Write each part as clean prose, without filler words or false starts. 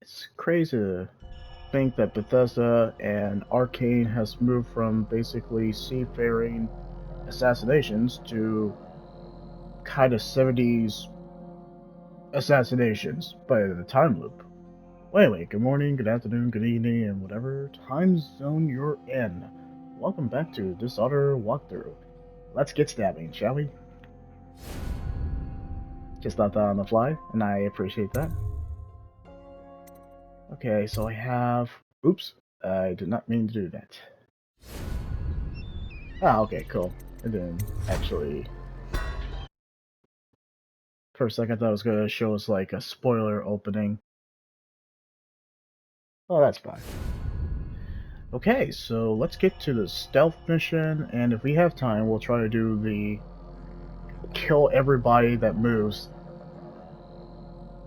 It's crazy to think that Bethesda and Arcane has moved from basically seafaring assassinations to kind of 70s assassinations by the time loop. Well, anyway, good morning, good afternoon, good evening, and whatever time zone you're in. Welcome back to Dishonored walkthrough. Let's get stabbing, shall we? Just thought that on the fly, and I appreciate that. Okay, so I have... Oops, I did not mean to do that. Ah, okay, cool. It didn't actually... For a second, I thought it was going to show us, like, a spoiler opening. Oh, that's fine. Okay, so let's get to the stealth mission, and if we have time, we'll try to do the kill everybody that moves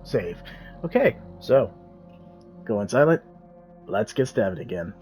save. Okay, so, going silent, let's get stabbing again.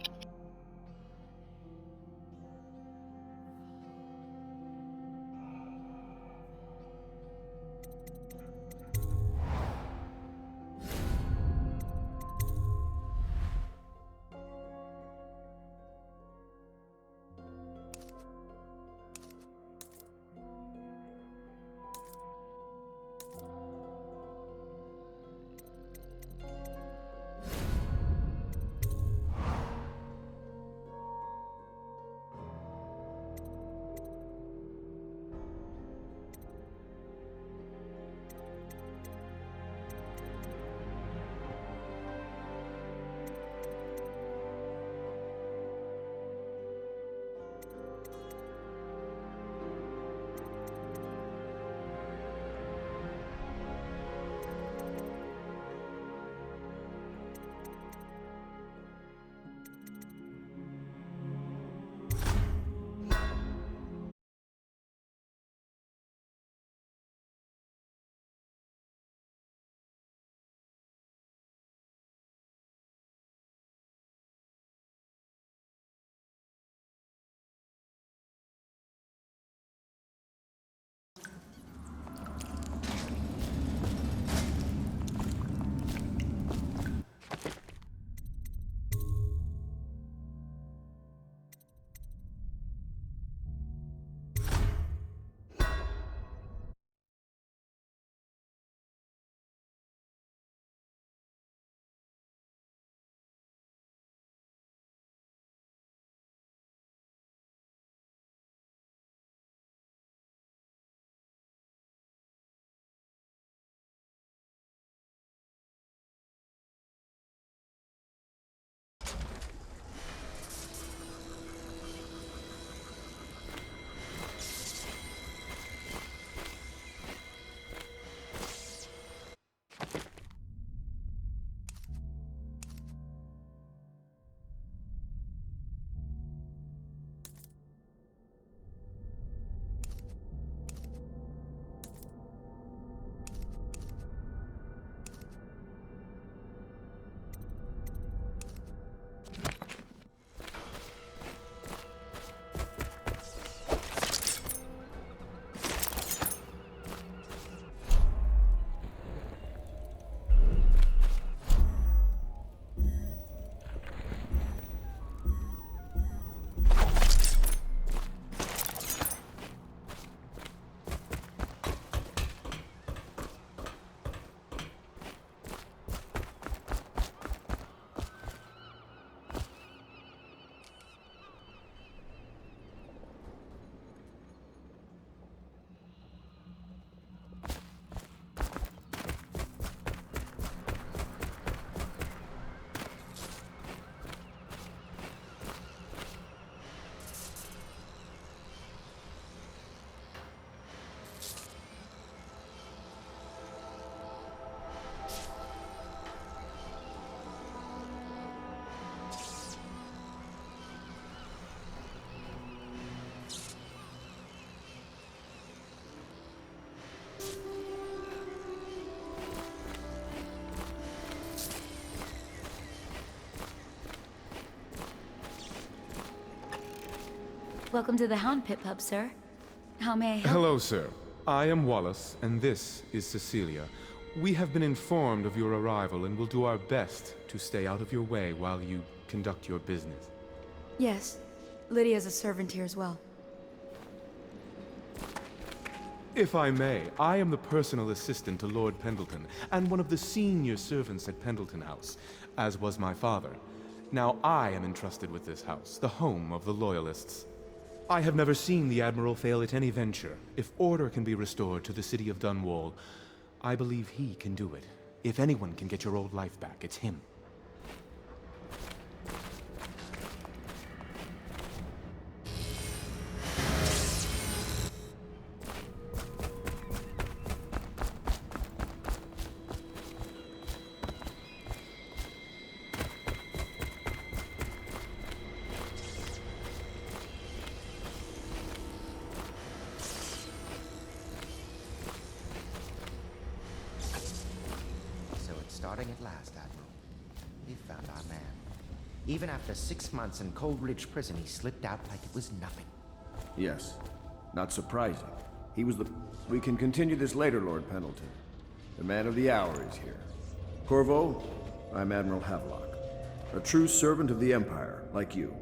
Welcome to the Hound Pit Pub, sir. How may I help? Hello, sir. I am Wallace, and this is Cecilia. We have been informed of your arrival and will do our best to stay out of your way while you conduct your business. Yes. Lydia's a servant here as well. If I may, I am the personal assistant to Lord Pendleton, and one of the senior servants at Pendleton House, as was my father. Now I am entrusted with this house, the home of the Loyalists. I have never seen the Admiral fail at any venture. If order can be restored to the city of Dunwall, I believe he can do it. If anyone can get your old life back, it's him. Starting at last, Admiral. We've found our man. Even after 6 months in Coldridge Prison, he slipped out like it was nothing. Yes. Not surprising. He was the... We can continue this later, Lord Pendleton. The man of the hour is here. Corvo, I'm Admiral Havelock. A true servant of the Empire, like you.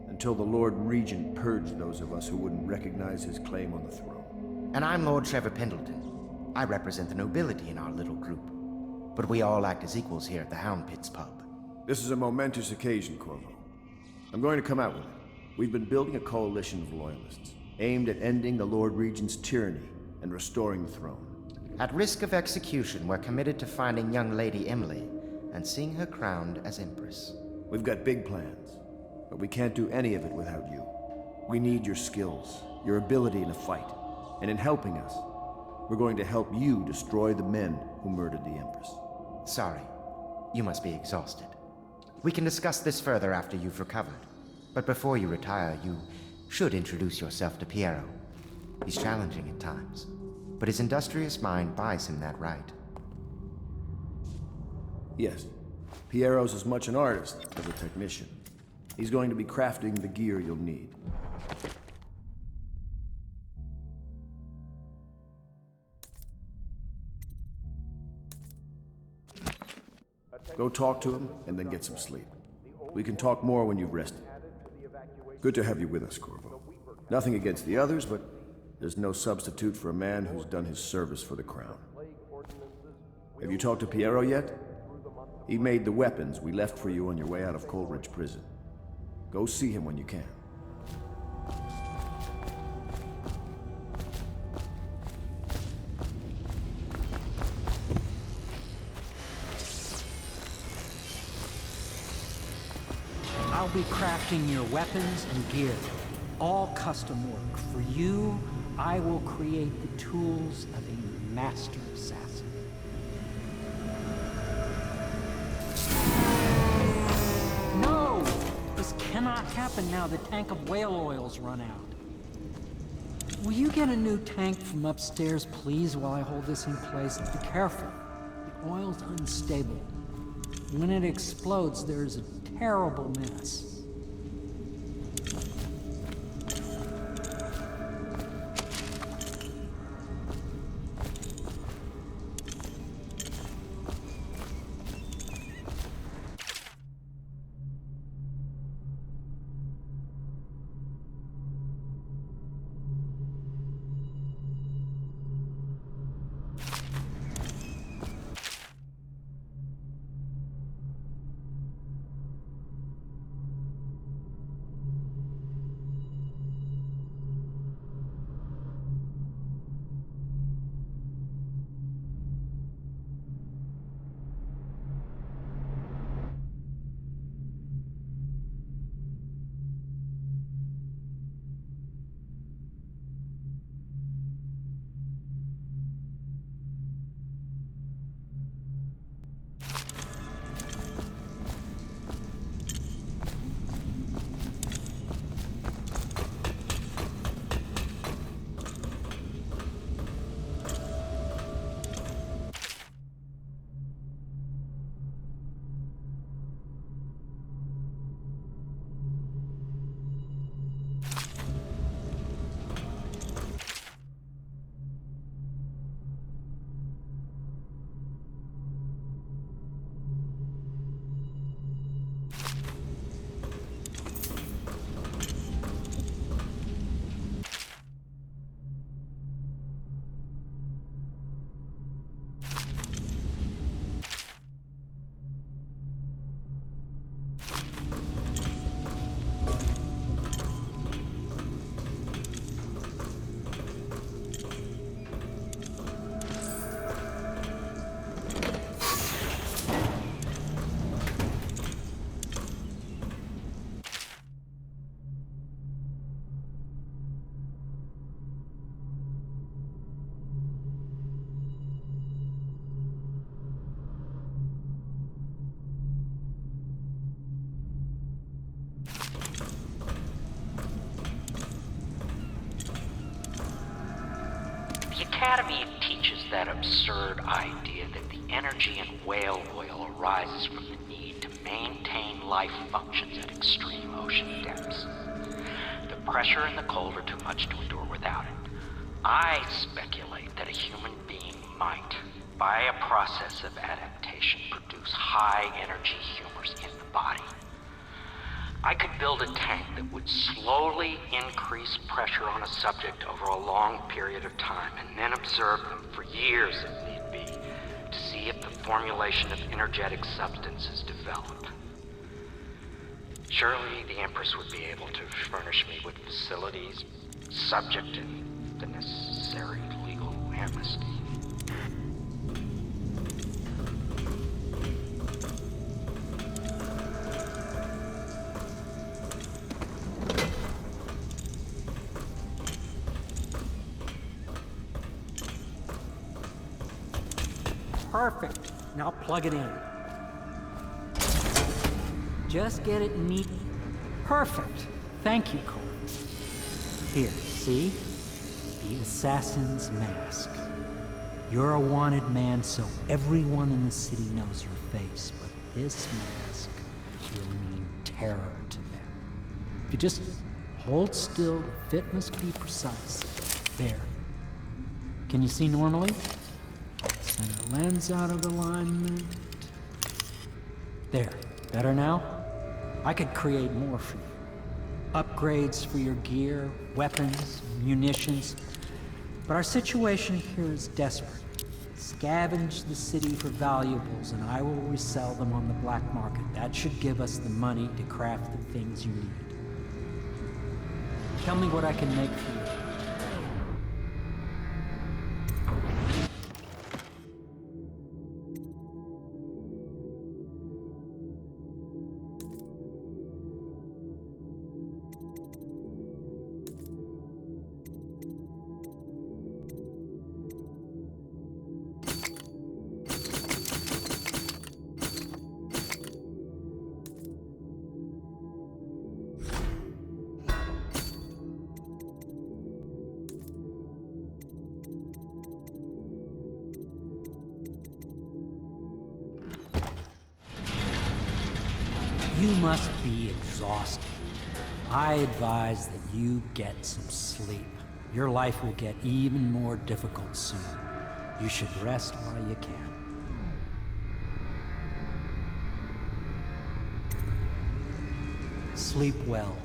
Until the Lord Regent purged those of us who wouldn't recognize his claim on the throne. And I'm Lord Trevor Pendleton. I represent the nobility in our little group. But we all act as equals here at the Hound Pits pub. This is a momentous occasion, Corvo. I'm going to come out with it. We've been building a coalition of loyalists, aimed at ending the Lord Regent's tyranny and restoring the throne. At risk of execution, we're committed to finding young Lady Emily and seeing her crowned as Empress. We've got big plans, but we can't do any of it without you. We need your skills, your ability in a fight, and in helping us, we're going to help you destroy the men who murdered the Empress. Sorry. You must be exhausted. We can discuss this further after you've recovered. But before you retire, you should introduce yourself to Piero. He's challenging at times, but his industrious mind buys him that right. Yes. Piero's as much an artist as a technician. He's going to be crafting the gear you'll need. Go talk to him, and then get some sleep. We can talk more when you've rested. Good to have you with us, Corvo. Nothing against the others, but there's no substitute for a man who's done his service for the crown. Have you talked to Piero yet? He made the weapons we left for you on your way out of Coleridge Prison. Go see him when you can. I'll be crafting your weapons and gear. All custom work. For you, I will create the tools of a master assassin. No! This cannot happen now. The tank of whale oil's run out. Will you get a new tank from upstairs, please, while I hold this in place? Be careful. The oil's unstable. When it explodes, there's a terrible mess. Academy teaches that absurd idea that the energy in whale oil arises from the need to maintain life functions at extreme ocean depths. The pressure and the cold are too much to endure without it. I speculate that a human being might, by a process of adaptation, produce high-energy humors in the body. I could build a tank that would slowly increase pressure on a subject over a long period of time, and then observe them for years if need be, to see if the formulation of energetic substances develop. Surely the Empress would be able to furnish me with facilities, subject and the necessary legal amnesty. Perfect. Now plug it in. Just get it neat. Perfect. Thank you, Cole. Here, see? The assassin's mask. You're a wanted man, so everyone in the city knows your face, but this mask will mean terror to them. If you just hold still, the fit must be precise. There. Can you see normally? Center lens out of alignment. There. Better now? I could create more for you. Upgrades for your gear, weapons, munitions. But our situation here is desperate. Scavenge the city for valuables, and I will resell them on the black market. That should give us the money to craft the things you need. Tell me what I can make for you. You must be exhausted. I advise that you get some sleep. Your life will get even more difficult soon. You should rest while you can. Sleep well.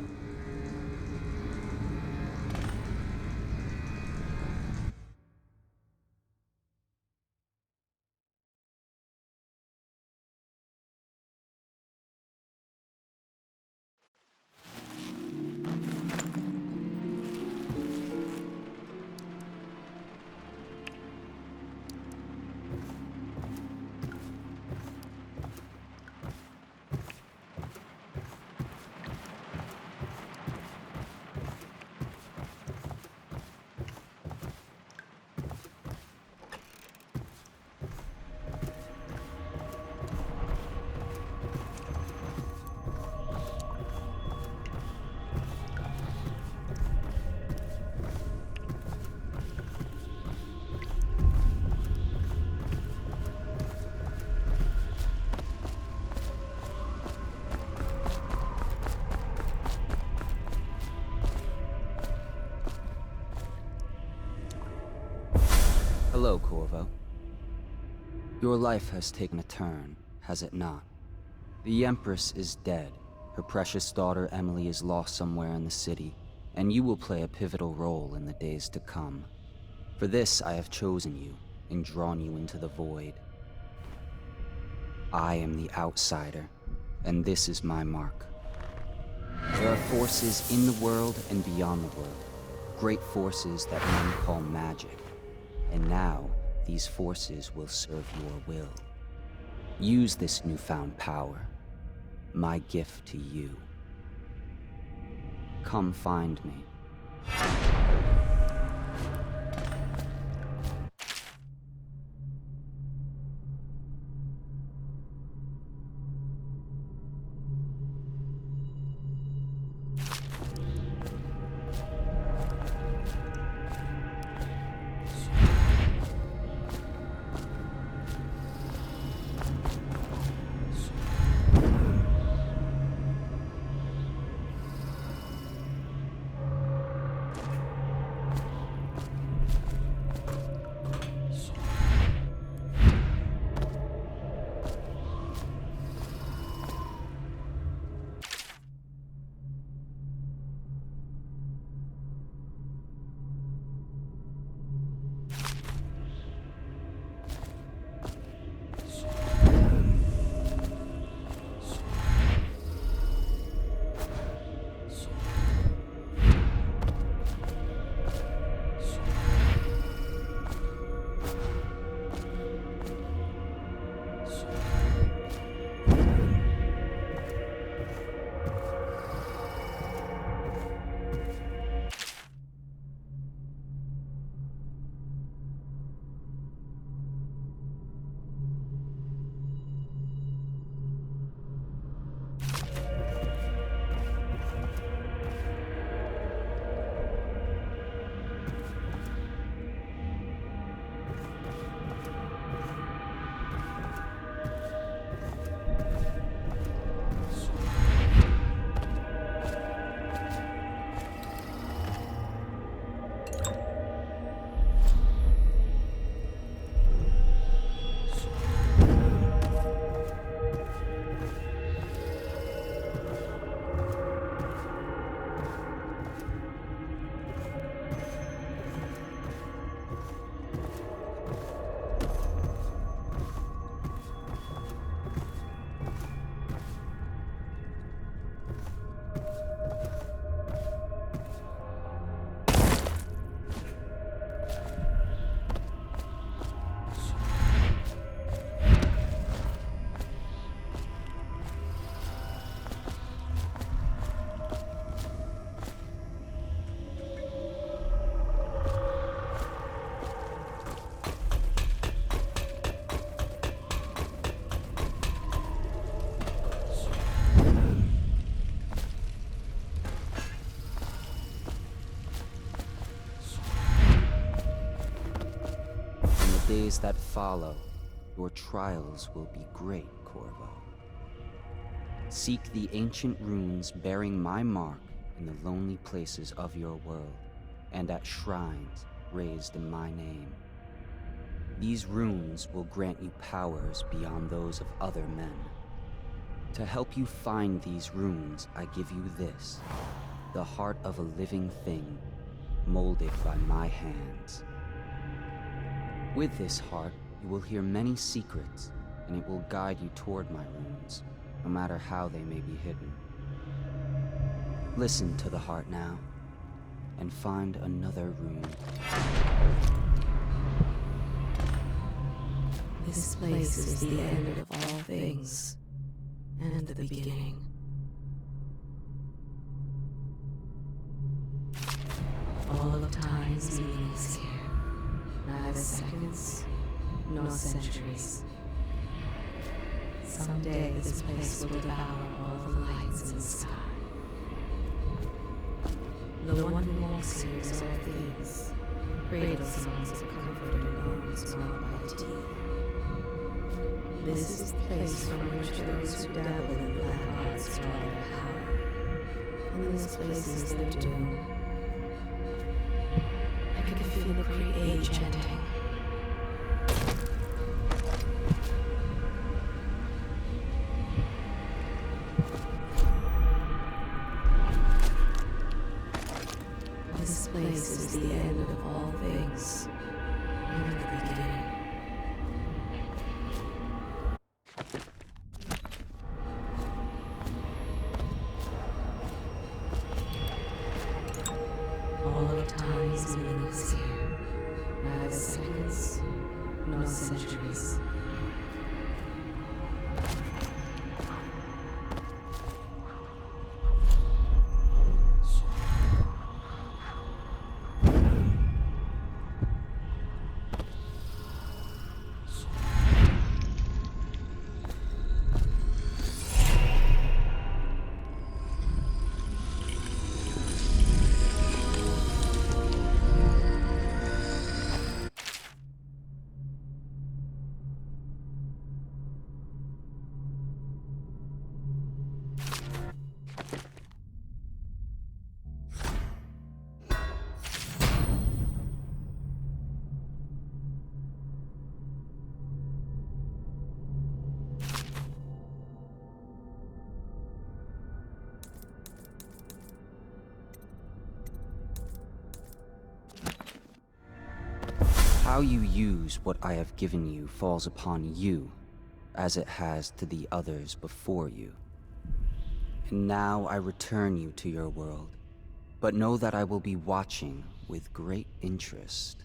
Hello, Corvo. Your life has taken a turn, has it not? The Empress is dead. Her precious daughter Emily is lost somewhere in the city, and you will play a pivotal role in the days to come. For this, I have chosen you and drawn you into the void. I am the outsider, and this is my mark. There are forces in the world and beyond the world, great forces that men call magic. And now, these forces will serve your will. Use this newfound power, my gift to you. Come find me. days that follow, your trials will be great, Corvo. Seek the ancient runes bearing my mark in the lonely places of your world, and at shrines raised in my name. These runes will grant you powers beyond those of other men. To help you find these runes, I give you this, the heart of a living thing, molded by my hands. With this heart, you will hear many secrets, and it will guide you toward my runes, no matter how they may be hidden. Listen to the heart now, and find another rune. This place is the end of all things, and the beginning. All of time's meaning is here. Neither seconds, nor centuries. Someday this place will devour all the lights in the sky. The one who walks here is all things. Cradle songs of comfort and bones gnawed by teeth. This is the place from which those who dabble in black arts draw their power. And this place is their doom. I can feel a great age ending. This place is the end of all things, and the beginning. All of time's meaning is here, neither seconds nor centuries. How you use what I have given you falls upon you, as it has to the others before you. And now I return you to your world, but know that I will be watching with great interest.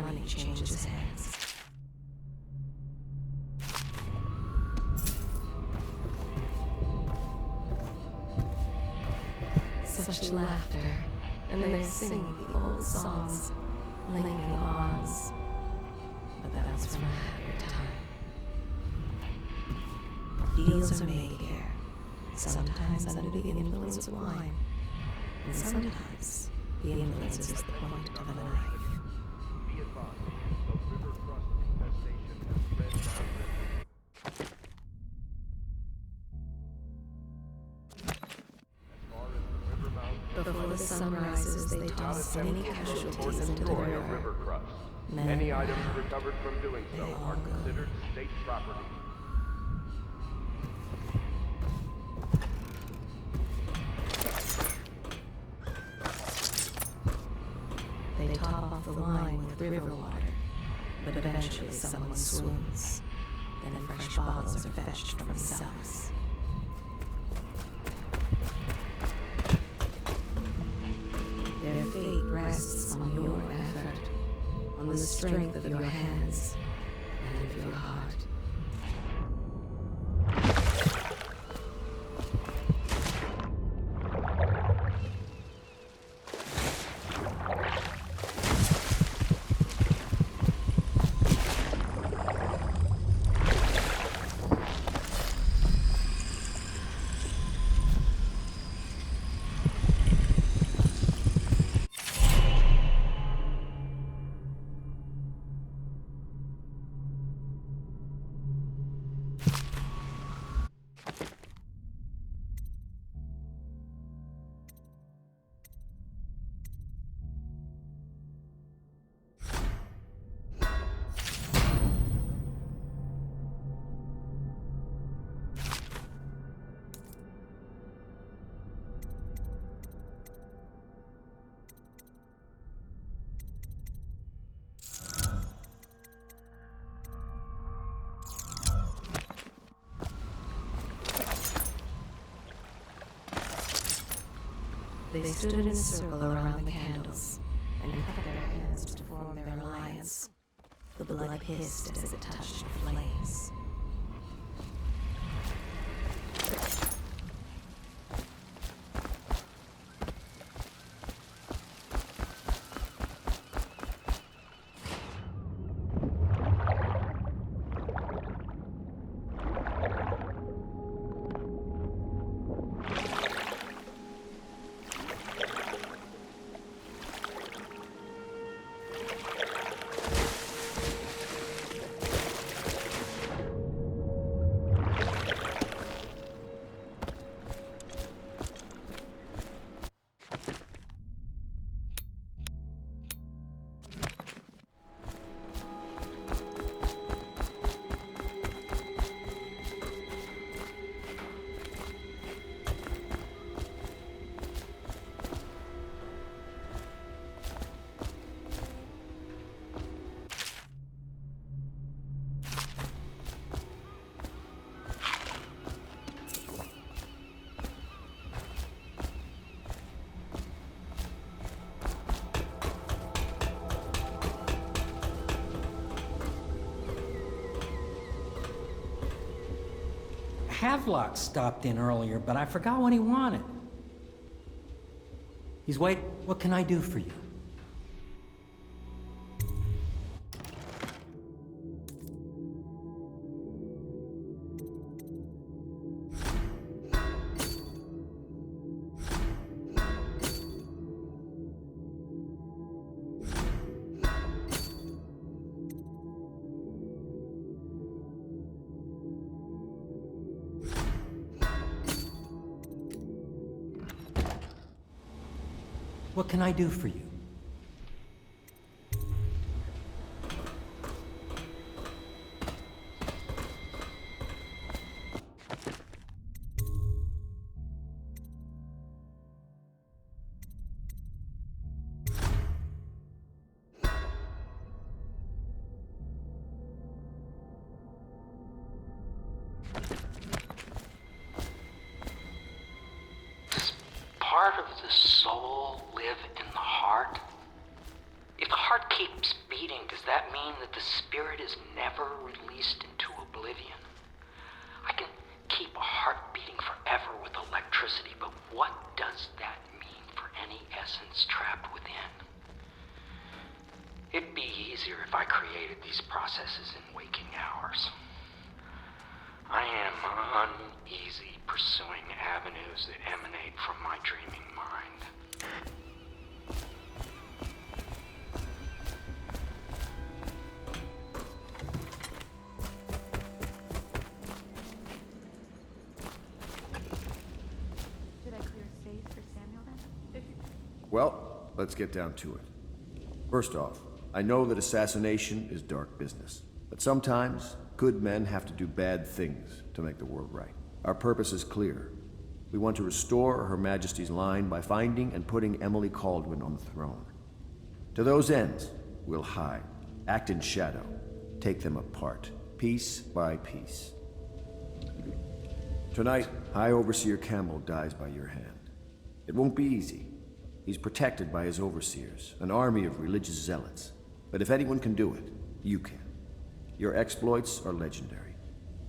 money changes hands. Such laughter, and they're singing the old songs, linking arms. But that's from a happier time. Deals are made here, sometimes under the influence of wine, and sometimes the influence is the point of a knife. Before the sun rises, they toss any casualties into the river. Any items recovered from doing so are considered state property. They top off the wine with river water, but eventually someone swoons. Then fresh bottles are fetched from cellars. Their fate rests on your effort, on the strength of your hands and of your heart. They stood in a circle around the candles and cut their hands to form their alliance. The blood hissed as it touched the flames. Havelock stopped in earlier, but I forgot what he wanted. He's waiting. What can I do for you? What can I do for you? Part of the soul live in the heart? If the heart keep keeps beating, does that mean that the spirit is never released into oblivion? I can keep a heart beating forever with electricity, but what does that mean for any essence trapped within? It'd be easier if I created these processes in waking hours. I am uneasy pursuing avenues that emanate from my dreaming mind. Should I clear space for Samuel then? Well, let's get down to it. First off, I know that assassination is dark business, but sometimes good men have to do bad things to make the world right. Our purpose is clear. We want to restore Her Majesty's line by finding and putting Emily Kaldwin on the throne. To those ends, we'll hide, act in shadow, take them apart, piece by piece. Tonight, High Overseer Campbell dies by your hand. It won't be easy. He's protected by his overseers, an army of religious zealots. But if anyone can do it, you can. Your exploits are legendary.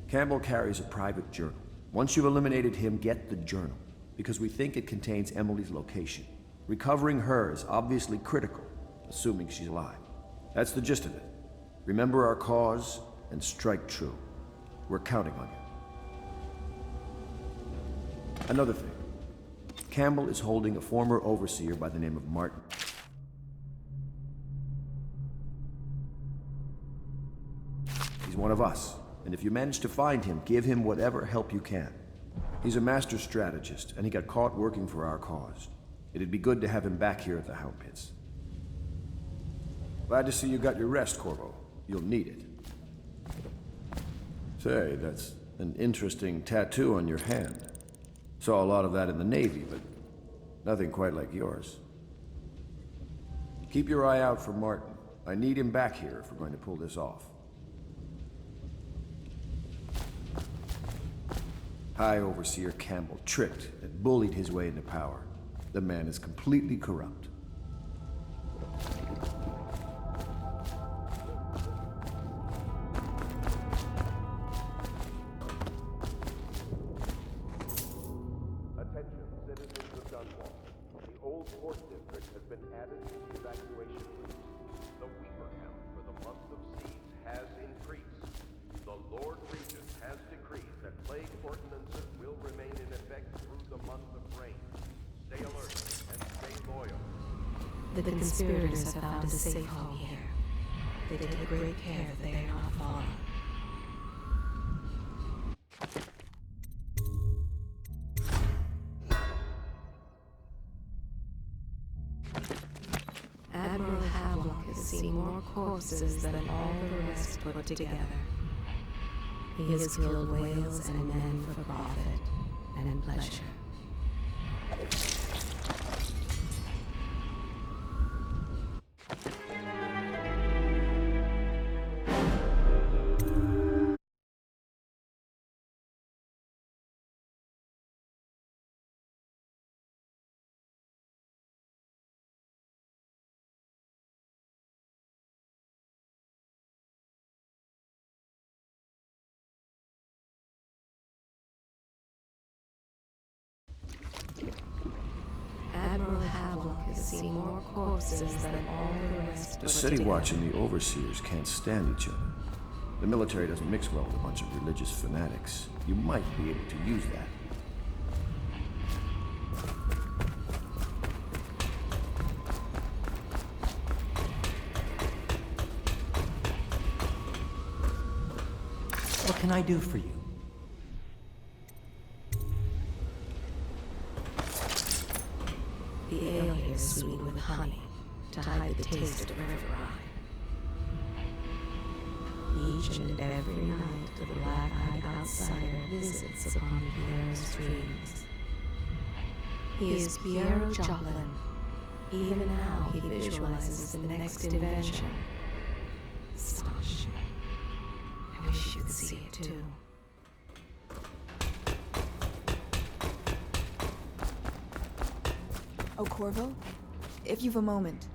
Campbell carries a private journal. Once you've eliminated him, get the journal, because we think it contains Emily's location. Recovering her is obviously critical, assuming she's alive. That's the gist of it. Remember our cause and strike true. We're counting on you. Another thing. Campbell is holding a former overseer by the name of Martin. He's one of us, and if you manage to find him, give him whatever help you can. He's a master strategist, and he got caught working for our cause. It'd be good to have him back here at the Hound Pits. Glad to see you got your rest, Corvo. You'll need it. Say, that's an interesting tattoo on your hand. Saw a lot of that in the Navy, but nothing quite like yours. Keep your eye out for Martin. I need him back here if we're going to pull this off. High Overseer Campbell tricked and bullied his way into power. The man is completely corrupt. Attention, citizens of Dunwall. The old port district has been added to the evacuation route. The Weaver count for the month of siege has increased. The Lord Regent has decreed that plague ordinances will remain in effect through the month of rain. Stay alert and stay loyal. The conspirators have found a safe home here. They take great care that they are not fallen. Admiral Havelock has seen more corpses than all the rest put together. He has killed whales and men for profit and pleasure. Admiral Havelock has seen more corpses than all the rest The put City together. Watch and the Overseers can't stand each other. The military doesn't mix well with a bunch of religious fanatics. You might be able to use that. What can I do for you? The ale here is sweetened with honey to hide the taste of river rye. Each and every night the black-eyed outsider visits upon Piero's dreams. He is Piero Joplin. Even now he visualizes the next invention. Astonishing. I wish you could see it too. Oh, Corvo? If you've a moment.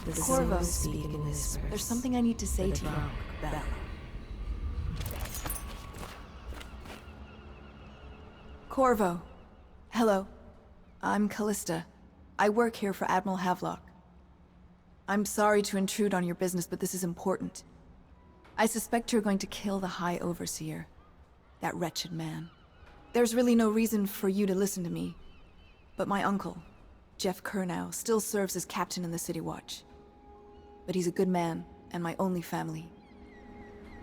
The Corvo, Silver speak in whispers. there's something I need to say The to you. drunk bellow. Corvo. Hello. I'm Callista. I work here for Admiral Havelock. I'm sorry to intrude on your business, but this is important. I suspect you're going to kill the High Overseer. That wretched man. There's really no reason for you to listen to me. But my uncle, Jeff Kernow, still serves as captain in the City Watch. But he's a good man, and my only family.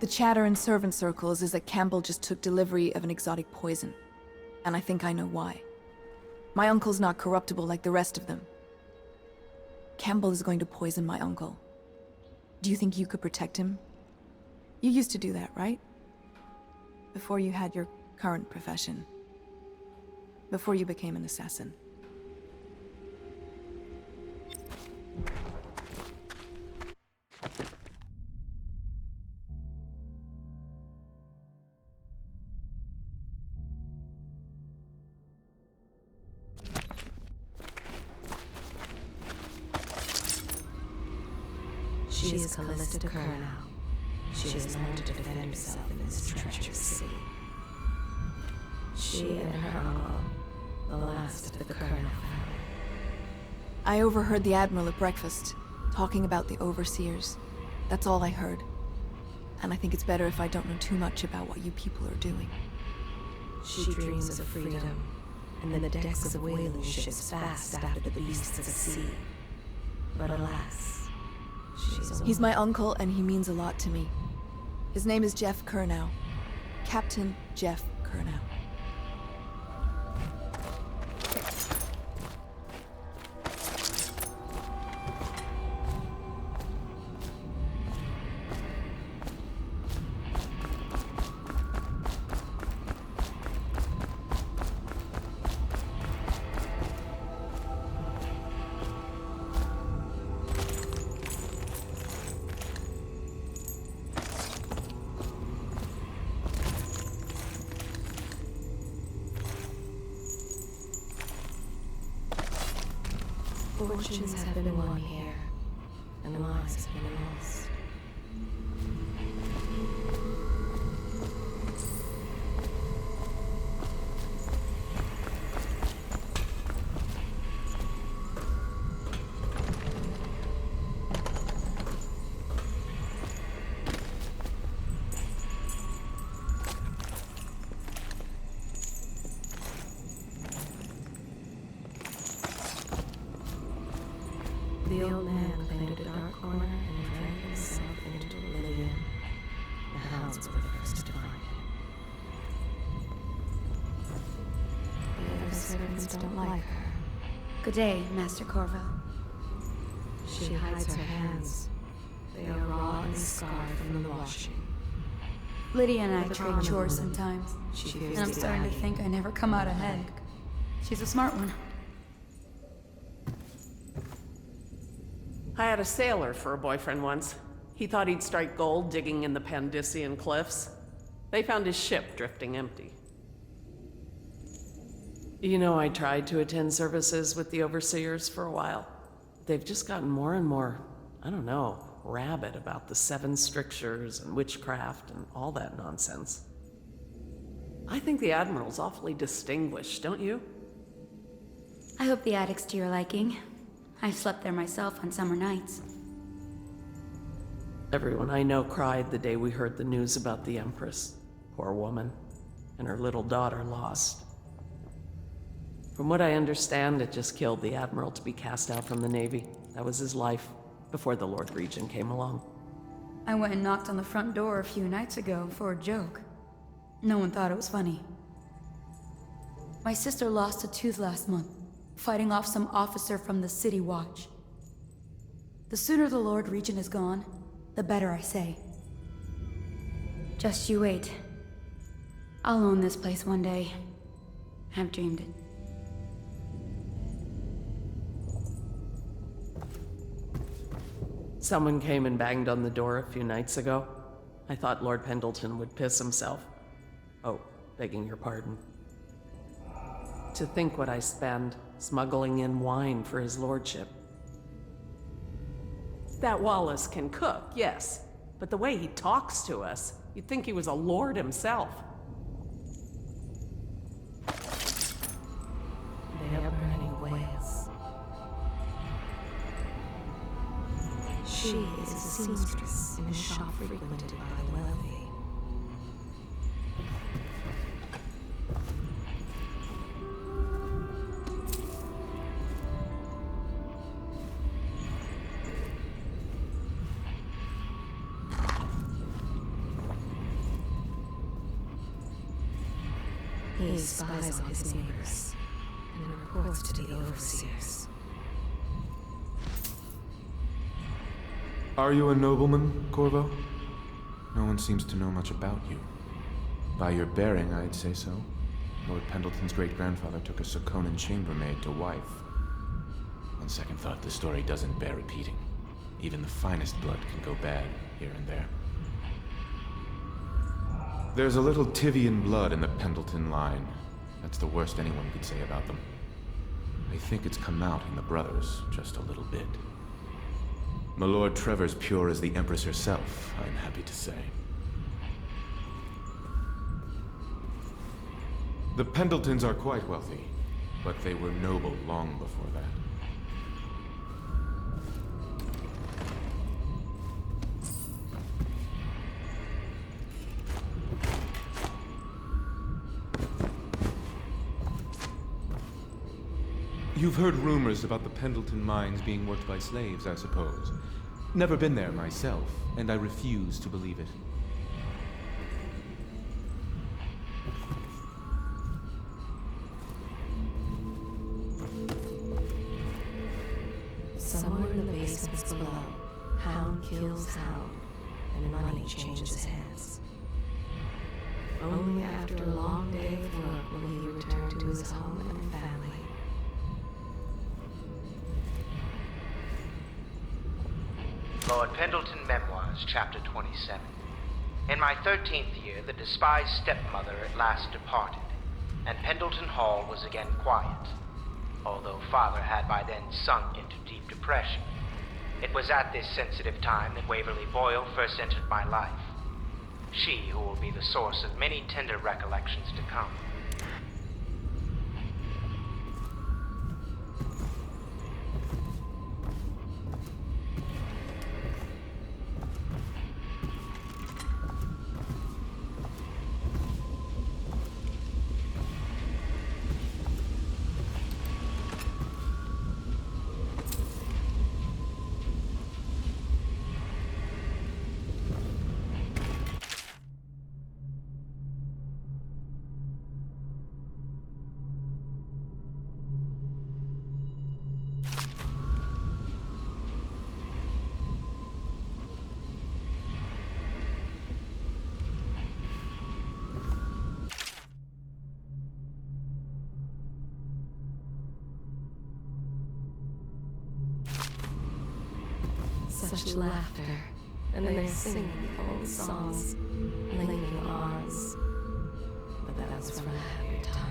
The chatter in servant circles is that Campbell just took delivery of an exotic poison. And I think I know why. My uncle's not corruptible like the rest of them. Campbell is going to poison my uncle. Do you think you could protect him? You used to do that, right? Before you had your current profession. Before you became an assassin. She is Callista Kernow. She has learned to defend herself in this treacherous city. She and her uncle, the last of the Kernow family. I overheard the Admiral at breakfast, talking about the Overseers. That's all I heard. And I think it's better if I don't know too much about what you people are doing. She dreams of freedom, and the decks of whaling ships fast after the beasts of the sea. But alas, He's my uncle, and he means a lot to me. His name is Jeff Kernow. Captain Jeff Kernow. fortunes have been won here, and lives have been lost. The old man claimed a dark corner and drank himself into oblivion. The hounds were the first to find him. The other servants don't like her. Good day, Master Corvo. She hides her hands. They are raw and scarred from the washing. Lydia and I trade chores sometimes, She fears and I'm the starting to eye. think I never come out ahead. She's a smart one. I had a sailor for a boyfriend once. He thought he'd strike gold digging in the Pandician cliffs. They found his ship drifting empty. You know, I tried to attend services with the Overseers for a while. They've just gotten more and more, I don't know, rabid about the seven strictures and witchcraft and all that nonsense. I think the Admiral's awfully distinguished, don't you? I hope the attic's to your liking. I've slept there myself on summer nights. Everyone I know cried the day we heard the news about the Empress. Poor woman. And her little daughter lost. From what I understand, it just killed the Admiral to be cast out from the Navy. That was his life, before the Lord Regent came along. I went and knocked on the front door a few nights ago for a joke. No one thought it was funny. My sister lost a tooth last month, fighting off some officer from the City Watch. The sooner the Lord Regent is gone, the better, I say. Just you wait. I'll own this place one day. I've dreamed it. Someone came and banged on the door a few nights ago. I thought Lord Pendleton would piss himself. Oh, begging your pardon. To think what I spend smuggling in wine for his lordship. That Wallace can cook, yes. But the way he talks to us, you'd think he was a lord himself. They are burning whales. She is a seamstress in a shop frequented by the wealthy. He spies on his neighbors and reports to the overseers. Are you a nobleman, Corvo? No one seems to know much about you. By your bearing, I'd say so. Lord Pendleton's great-grandfather took a Sokonan chambermaid to wife. On second thought, the story doesn't bear repeating. Even the finest blood can go bad here and there. There's a little Tivian blood in the Pendleton line. That's the worst anyone could say about them. I think it's come out in the brothers, just a little bit. My Lord Trevor's pure as the Empress herself, I'm happy to say. The Pendletons are quite wealthy, but they were noble long before that. You've heard rumors about the Pendleton mines being worked by slaves, I suppose. Never been there myself, and I refuse to believe it. Somewhere in the basements below, hound kills hound, and money changes hands. Only after a long day of work will he return to his home and family. Lord Pendleton Memoirs, Chapter 27. In my 13th year, the despised stepmother at last departed, and Pendleton Hall was again quiet, although Father had by then sunk into deep depression. It was at this sensitive time that Waverly Boyle first entered my life. She who will be the source of many tender recollections to come. Such laughter, and they're singing old songs, linking arms. But that was from a happier time.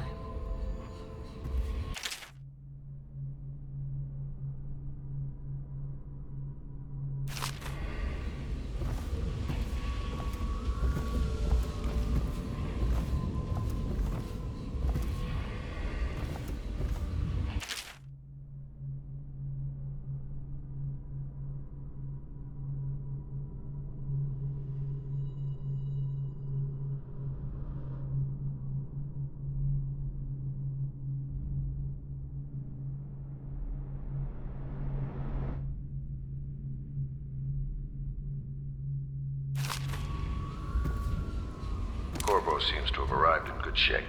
Corvo seems to have arrived in good shape.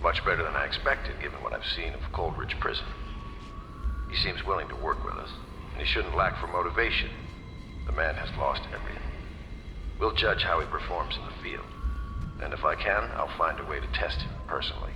Much better than I expected, given what I've seen of Coldridge Prison. He seems willing to work with us, and he shouldn't lack for motivation. The man has lost everything. We'll judge how he performs in the field. And if I can, I'll find a way to test him personally.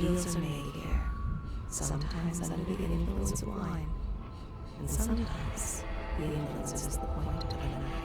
deals are made here, sometimes under the influence of wine, and sometimes the influence is the point of the knife.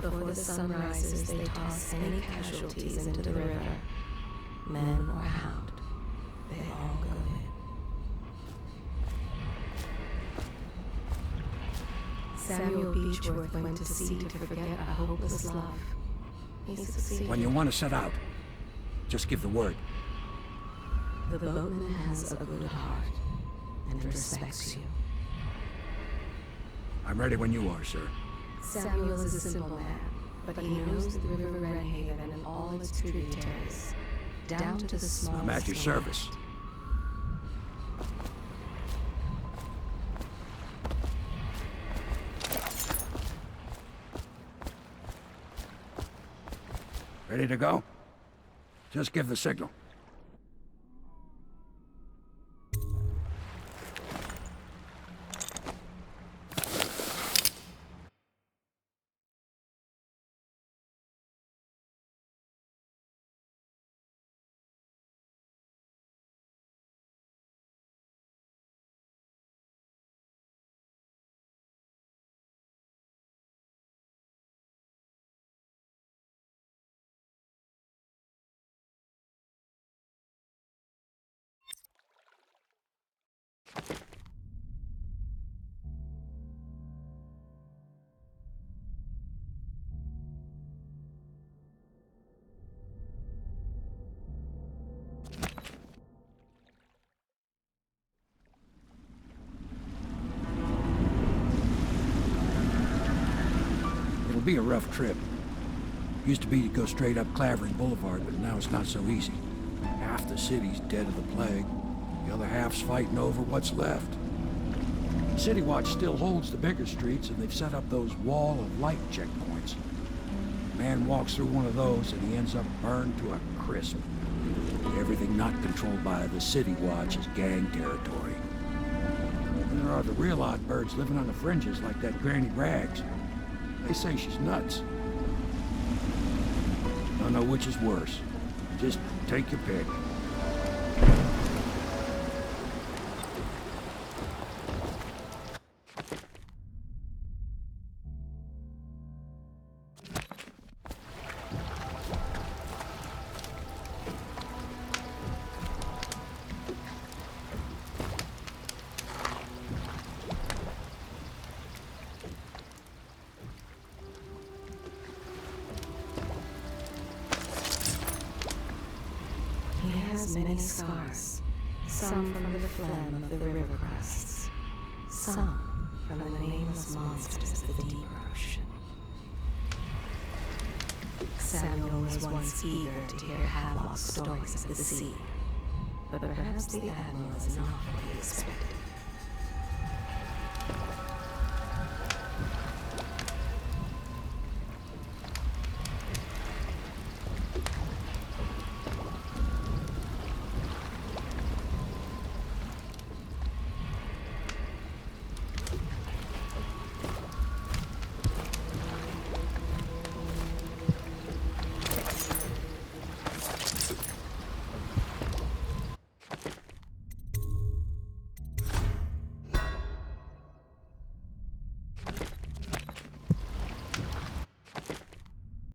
Before the sun rises, they toss any casualties into the river. Men or hound, they all go in. Samuel Beechworth went to sea to forget a hopeless love. He succeeded. When you want to set out, just give the word. The boatman has a good heart and respects you. I'm ready when you are, sir. Samuel is a simple man, but he knows the River Redhaven and all its tributaries, down to the small. I'm at your service. Ready to go? Just give the signal. It'll be a rough trip. Used to be to go straight up Clavering Boulevard, but now it's not so easy. Half the city's dead of the plague. The other half's fighting over what's left. City Watch still holds the bigger streets, and they've set up those wall of light checkpoints. A man walks through one of those, and he ends up burned to a crisp. Everything not controlled by the City Watch is gang territory. And there are the real odd birds living on the fringes, like that Granny Rags. They say she's nuts. Don't know which is worse. Just take your pick. Many scars, some from the phlegm of the river crests, some from the nameless monsters of the deep ocean. Samuel was once eager to hear Havelock's stories of the sea, but perhaps the Admiral is not what he expected.